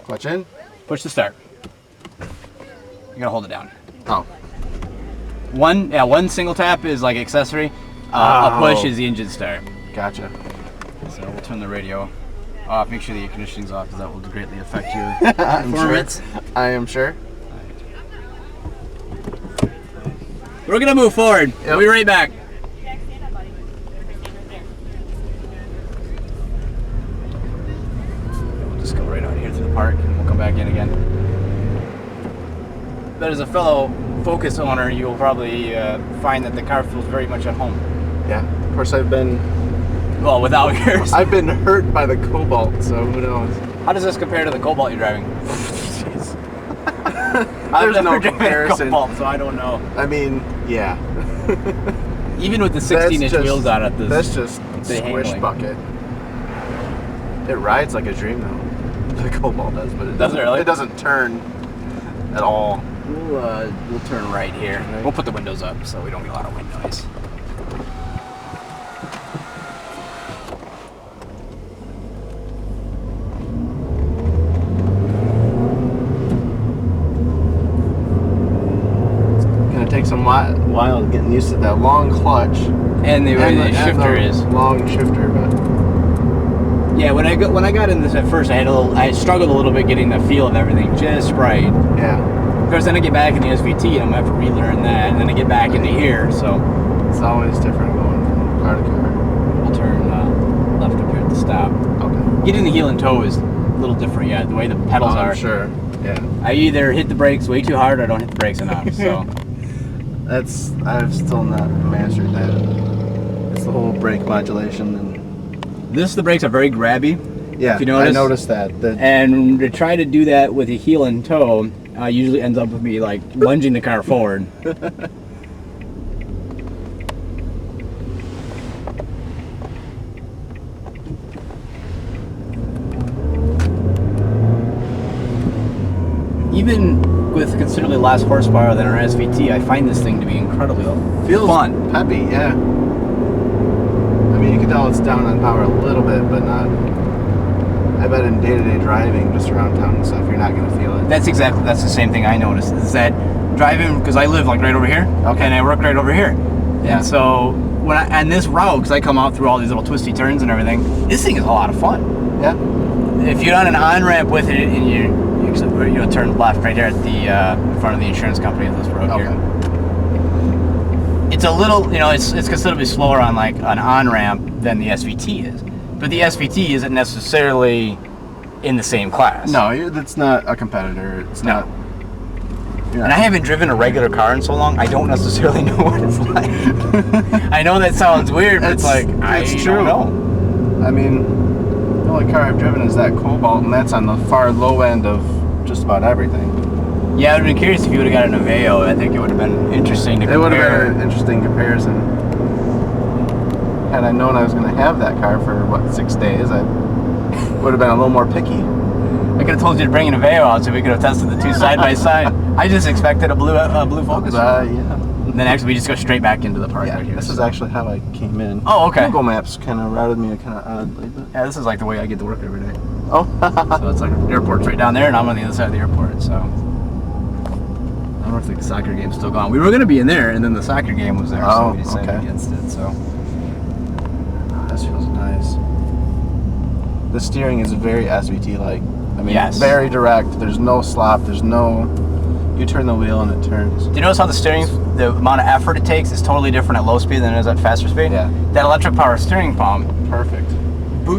Clutch in. Push to start. You gotta hold it down. Oh. One single tap is like accessory. A push is the engine start. Gotcha. So we'll turn the radio off. Make sure the air conditioning's off because that will greatly affect your performance. Sure. I am sure. We're gonna move forward. Yep. We'll be right back. We'll just go right out here through the park and we'll come back in again. But as a fellow Focus owner, you'll probably find that the car feels very much at home. Yeah. Of course, I've been without yours. I've been hurt by the Cobalt, so who knows? How does this compare to the Cobalt you're driving? Jeez. I've There's never no driven a comparison. Cobalt, so I don't know. I mean, yeah. Even with the 16-inch wheels on it, that's just the squish handling. bucket. It rides like a dream, though. The Cobalt does, but it Does it really? It doesn't turn at all. We'll turn right here. Right. We'll put the windows up so we don't get a lot of wind noise. Takes some while getting used to that long clutch And the way the shifter the is. long shifter, but Yeah, when I got in this at first, I struggled a little bit getting the feel of everything just right. yeah, Of course, then I get back in the SVT and I'm gonna have to relearn that, and then I get back into here. So it's always different going from car to car. we'll turn left up here at the stop. Okay, Getting the heel and toe is a little different. Yeah, the way the pedals I'm are. sure. Yeah, I either hit the brakes way too hard or I don't hit the brakes enough. So. I've still not mastered that. It's the whole brake modulation and The brakes are very grabby. yeah, If you notice. I noticed that. And to try to do that with a heel and toe usually ends up with me like lunging the car forward. Even with considerably less horsepower than our SVT, I find this thing to be incredibly Feels fun. peppy, yeah. I mean, you can tell it's down on power a little bit, but not. I bet in day-to-day driving, just around town and stuff, you're not going to feel it. That's the same thing I noticed. Is that driving, because I live like right over here, Okay. and I work right over here. Yeah. And so and this route, because I come out through all these little twisty turns and everything, this thing is a lot of fun. Yeah. If you're on an on-ramp with it and you turn left right here at the in front of the insurance company of this road Okay. here. It's a little, it's considerably slower on like an on-ramp than the SVT is. But the SVT isn't necessarily in the same class. No, that's not a competitor. It's No. not. And I haven't driven a regular car in so long, I don't necessarily know what it's like. I know that sounds weird, but it's like, it's I true. don't know. I mean, the only car I've driven is that Cobalt, and that's on the far low end of just about everything. Yeah, I would have been curious if you would have got an Aveo. I think it would have been interesting to compare. It would have been an interesting comparison. Had I known I was going to have that car for, 6 days, I would have been a little more picky. I could have told you to bring an Aveo out so we could have tested the two side by side. I just expected a blue Focus. Yeah. And then actually we just go straight back into the park Yeah, right here. this is actually how I came in. Oh, okay. Google Maps kind of routed me kind of oddly. But... Yeah, this is like the way I get to work every day. Oh. So it's like the airport's right down there and I'm on the other side of the airport, so. I don't know if the soccer game's still gone. We were going to be in there and then the soccer game was there, so we decided against it, so. This feels nice. The steering is very SVT-like. I mean, Yes. very direct. There's no slop. There's no... You turn the wheel and it turns. Do you notice how the amount of effort it takes is totally different at low speed than it is at faster speed? Yeah. That electric power steering pump Perfect.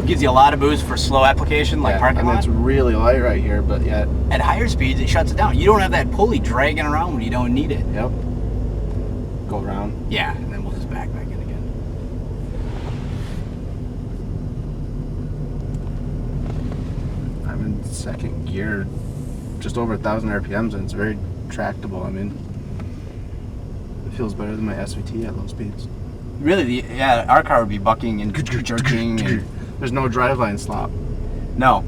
gives you a lot of boost for slow application, like parking and lot. it's really light right here, but yet... At higher speeds, it shuts it down. You don't have that pulley dragging around when you don't need it. Yep. Go around. Yeah, and then we'll just back in again. I'm in second gear, just over 1,000 RPMs, and it's very tractable. I mean, it feels better than my SVT at low speeds. Really, our car would be bucking and jerking. And There's no driveline slop. no.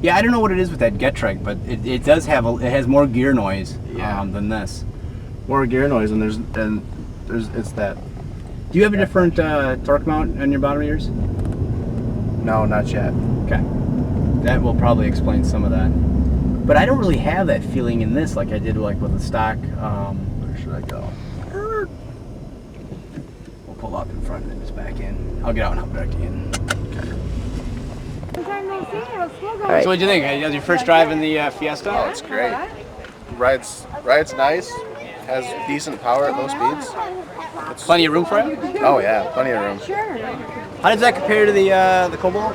Yeah, I don't know what it is with that Getrag, but it does have it has more gear noise than this. More gear noise, and it's that. Do you have a different torque mount on your bottom of yours? No, not yet. Okay. That will probably explain some of that. But I don't really have that feeling in this like I did like with the stock. Where should I go? We'll pull up in front and just back in. I'll get out and help back in. Right. So what'd you think? That was your first drive in the Fiesta? Oh, it's great. Rides nice. Has decent power at low speeds. Plenty of room for it? Oh yeah, plenty of room. How does that compare to the Cobalt?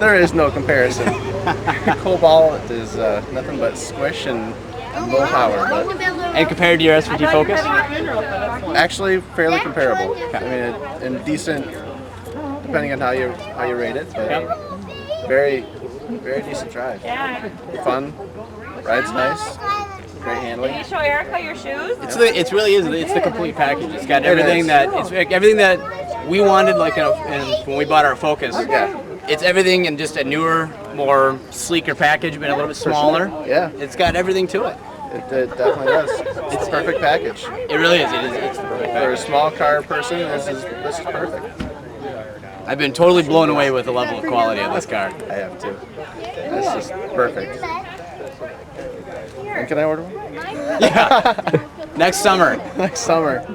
There is no comparison. Cobalt is nothing but squish and low power, but And compared to your SVT Focus? actually fairly comparable. I mean, and decent, depending on how you rate it, but very decent drive. Fun, rides nice, great handling. Can you show Erica your shoes? It really is. It's the complete package. It's got everything everything that we wanted. Like when we bought our Focus. Yeah. It's everything in just a newer, more sleeker package, but a little bit smaller. Yeah. It's got everything to it. It definitely does. It's the perfect package. It really is. It's the perfect For a package. small car person, this is perfect. I've been totally blown away with the level of quality of this car. I have too. It's just perfect. And can I order one? Yeah. Next summer. Next summer.